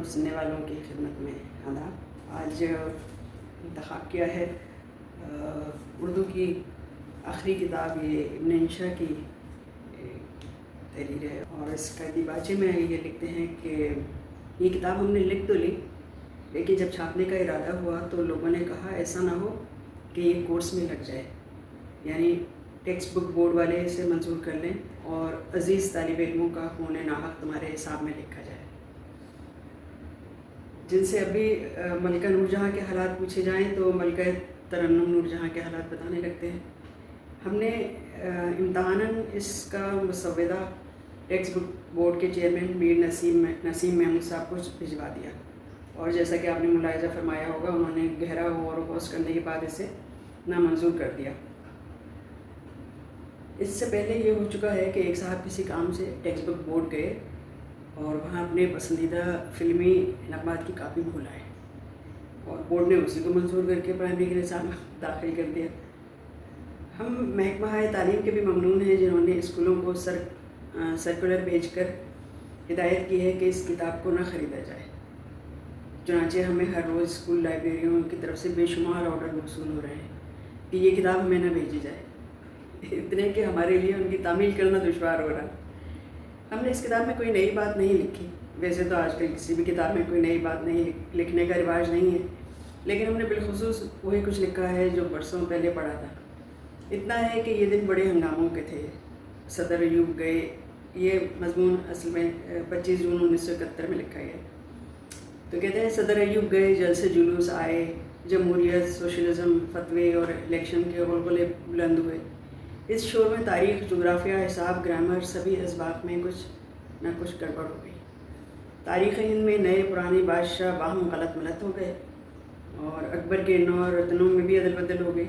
سننے والوں کی خدمت میں آداب۔ آج انتخاب کیا ہے اردو کی آخری کتاب، یہ ابن انشا کی تحریر ہے، اور اس کا دیباچے میں یہ لکھتے ہیں کہ یہ کتاب ہم نے لکھ تو لی، لیکن جب چھاپنے کا ارادہ ہوا تو لوگوں نے کہا ایسا نہ ہو کہ یہ کورس میں لگ جائے، یعنی ٹیکسٹ بک بورڈ والے اسے منظور کر لیں اور عزیز طالب علموں کا خون ناحق تمہارے حساب میں لکھا جائے۔ جن سے ابھی ملکہ نور جہاں کے حالات پوچھے جائیں تو ملکہ ترنم نور جہاں کے حالات بتانے لگتے ہیں۔ ہم نے امتحاناً اس کا مسودہ ٹیکسٹ بک بورڈ کے چیئرمین میر نسیم محمود صاحب کو بھجوا دیا، اور جیسا کہ آپ نے ملاحظہ فرمایا ہوگا انہوں نے گہرا غور و خوض کرنے کے بعد اسے نامنظور کر دیا۔ اس سے پہلے یہ ہو چکا ہے کہ ایک صاحب کسی کام سے ٹیکسٹ بک بورڈ گئے اور وہاں اپنے پسندیدہ فلمی نغمات کی کاپی بھول آئے، اور بورڈ نے اسی کو منظور کر کے پرائمری کے نصاب میں داخل کر دیا۔ ہم محکمہ تعلیم کے بھی ممنون ہیں جنہوں نے اسکولوں کو سرکولر بھیج کر ہدایت کی ہے کہ اس کتاب کو نہ خریدا جائے۔ چنانچہ ہمیں ہر روز اسکول لائبریریوں کی طرف سے بے شمار آرڈر موصول ہو رہے ہیں کہ یہ کتاب ہمیں نہ بھیجی جائے، اتنے کہ ہمارے لیے ان کی تعمیل کرنا دشوار ہو رہا۔ ہم نے اس کتاب میں کوئی نئی بات نہیں لکھی، ویسے تو آج کل کسی بھی کتاب میں کوئی نئی بات نہیں لکھنے کا رواج نہیں ہے، لیکن ہم نے بالخصوص وہی کچھ لکھا ہے جو برسوں پہلے پڑھا تھا۔ اتنا ہے کہ یہ دن بڑے ہنگاموں کے تھے، صدر ایوب گئے، یہ مضمون اصل میں 25 جون 1971 میں لکھا گیا۔ تو کہتے ہیں صدر ایوب گئے، جلسے جلوس آئے، جمہوریت، سوشلزم، فتوے اور الیکشن کے غلغلے بلند ہوئے۔ اس شور میں تاریخ، جغرافیہ، حساب، گرامر، سبھی اسباق میں کچھ نہ کچھ گڑبڑ ہو گئی۔ تاریخ ہند میں نئے پرانے بادشاہ باہم غلط ملت ہو گئے، اور اکبر کے 9 رتنوں میں بھی عدل بدل ہو گئی۔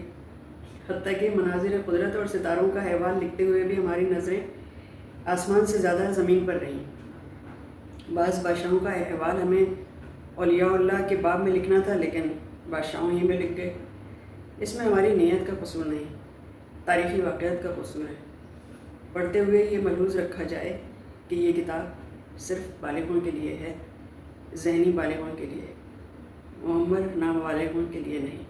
حتیٰ کہ مناظر قدرت اور ستاروں کا احوال لکھتے ہوئے بھی ہماری نظریں آسمان سے زیادہ زمین پر رہیں۔ بعض بادشاہوں کا احوال ہمیں اولیاء اللہ کے باب میں لکھنا تھا، لیکن بادشاہوں ہی میں لکھ گئے۔ اس میں ہماری نیت کا قصور نہیں، تاریخی واقعات کا قصور ہے۔ پڑھتے ہوئے یہ ملحوظ رکھا جائے کہ یہ کتاب صرف بالغوں کے لیے ہے، ذہنی بالغوں کے لیے، معمر نابالغوں کے لیے نہیں۔